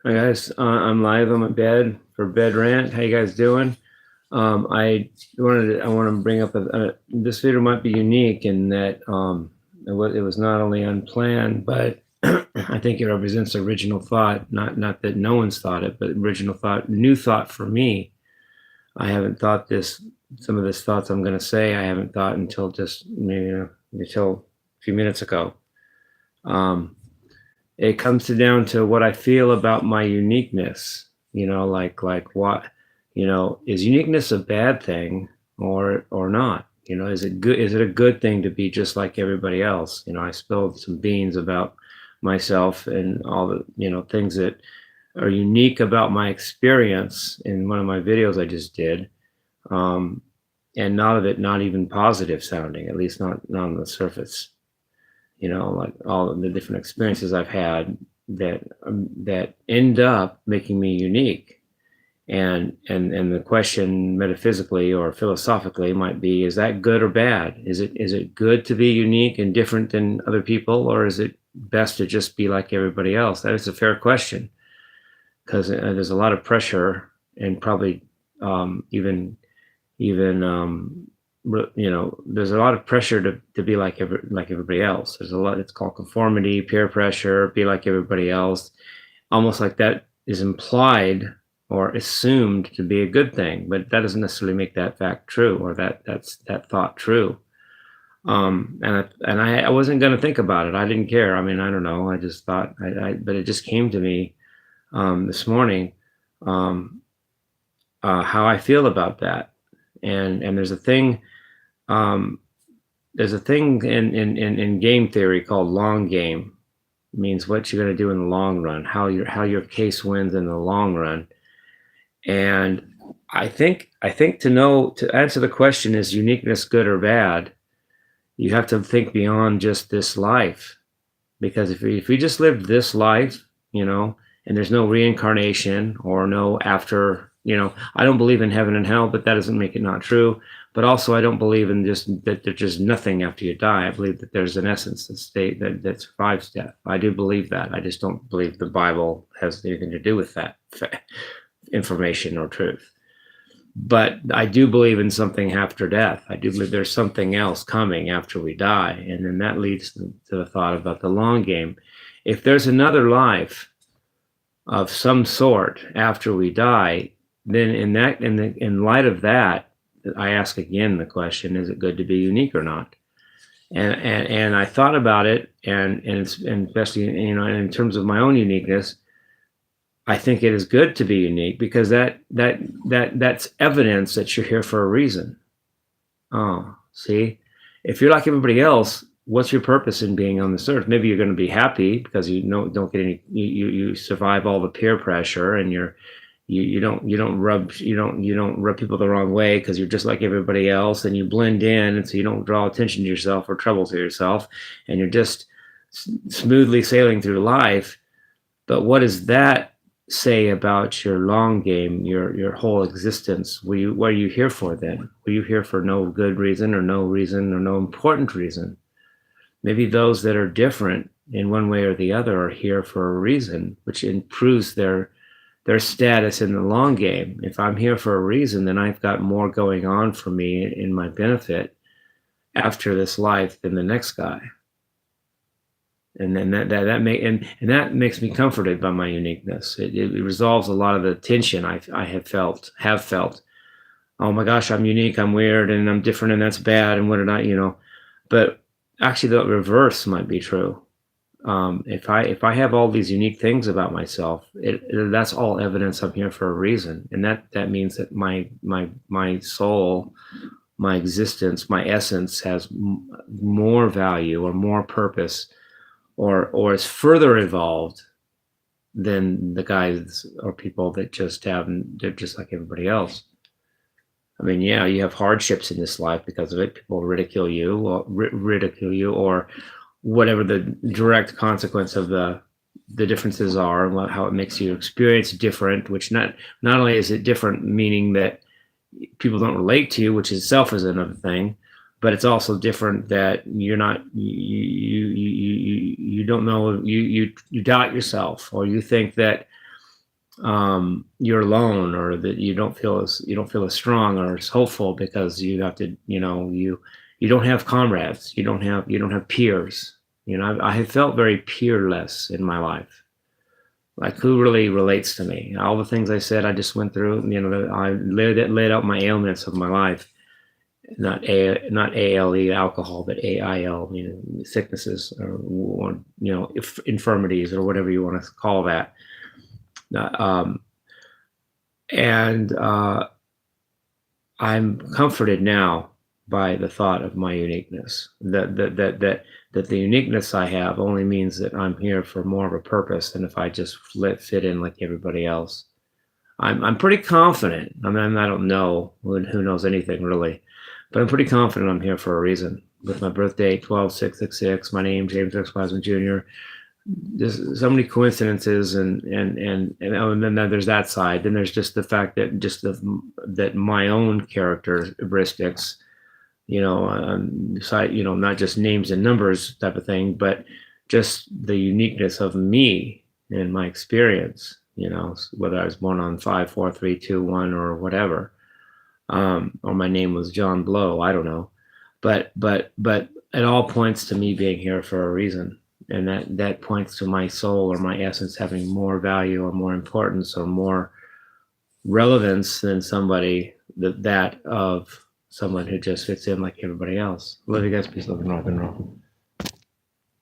Hi guys, I'm live on my bed for bed rant. How you guys doing? I want to bring up this video might be unique in that it was not only unplanned, but I think it represents original thought. Not that no one's thought it, but original thought, new thought for me. I haven't thought this. Some of this thoughts I'm going to say I haven't thought until just maybe until a few minutes ago. It comes down to what I feel about my uniqueness. Like what, is uniqueness a bad thing or not? Is it good? Is it a good thing to be just like everybody else? I spilled some beans about myself and all the things that are unique about my experience in one of my videos I just did, and not of it not even positive sounding, at least not on the surface. Like all of the different experiences I've had that end up making me unique. And the question metaphysically or philosophically might be, is that good or bad? Is it good to be unique and different than other people, or is it best to just be like everybody else? That is a fair question, because there's a lot of pressure, and probably even there's a lot of pressure to be like everybody else. There's a lot. It's called conformity, peer pressure, be like everybody else. Almost like that is implied or assumed to be a good thing, but that doesn't necessarily make that fact true, or that thought true. And I wasn't going to think about it. I didn't care. I mean, I don't know. I just thought but it just came to me this morning, how I feel about that. And um, there's a thing in game theory called long game. It means what you're going to do in the long run, how your case wins in the long run. And I think to answer the question, is uniqueness good or bad, you have to think beyond just this life. Because if we just lived this life, and there's no reincarnation or no after, I don't believe in heaven and hell, but that doesn't make it not true. But also, I don't believe in just that there's just nothing after you die. I believe that there's an essence, a state that survives death. I do believe that. I just don't believe the Bible has anything to do with that information or truth. But I do believe in something after death. I do believe there's something else coming after we die. And then that leads to the thought about the long game. If there's another life of some sort after we die, then in light of that, I ask again the question: is it good to be unique or not? And I thought about it, and especially in terms of my own uniqueness, I think it is good to be unique, because that's evidence that you're here for a reason. Oh, see, if you're like everybody else, what's your purpose in being on this earth? Maybe you're going to be happy because don't get any, you survive all the peer pressure, and you don't rub people the wrong way because you're just like everybody else, and you blend in, and so you don't draw attention to yourself or trouble to yourself, and you're just smoothly sailing through life. But what does that say about your long game, your whole existence? What are you here for then? Were you here for no good reason, or no reason, or no important reason? Maybe those that are different in one way or the other are here for a reason, which improves their status in the long game. If I'm here for a reason, then I've got more going on for me in my benefit after this life than the next guy. And then that makes me comforted by my uniqueness. It resolves a lot of the tension I have felt. Oh my gosh, I'm unique, I'm weird, and I'm different, and that's bad, and what did I. But actually, the reverse might be true. If I have all these unique things about myself, that's all evidence I'm here for a reason, and that means that my soul, my existence, my essence has more value or more purpose, or is further evolved than the guys or people that they're just like everybody else. I mean, yeah, you have hardships in this life because of it. People ridicule you, or whatever the direct consequence of the differences are, and how it makes you experience different. Which not only is it different, meaning that people don't relate to you, which itself is another thing, but it's also different that you're not you don't know, you doubt yourself, or you think that you're alone, or that you don't feel as strong or as hopeful because you have to, you don't have comrades, you don't have peers. I have felt very peerless in my life. Like, who really relates to me? All the things I said, I just went through. I laid out my ailments of my life, not ALE alcohol, but AIL, sicknesses, or infirmities, or whatever you want to call that. Um, and I'm comforted now by the thought of my uniqueness. That the uniqueness I have only means that I'm here for more of a purpose than if I just fit in like everybody else. I'm pretty confident. I mean, I don't know, who knows anything really, but I'm pretty confident I'm here for a reason. With my birth date, 12/6/66, my name, James X. Wiseman Jr. There's so many coincidences, and then there's that side. Then there's just the fact that that my own characteristics, not just names and numbers type of thing, but just the uniqueness of me and my experience. Whether I was born on 5 4 3 2 1 or whatever, or my name was John Blow, I don't know, but it all points to me being here for a reason. And that points to my soul or my essence having more value or more importance or more relevance than that of someone who just fits in like everybody else. Love you guys. Peace, love, and rock and roll.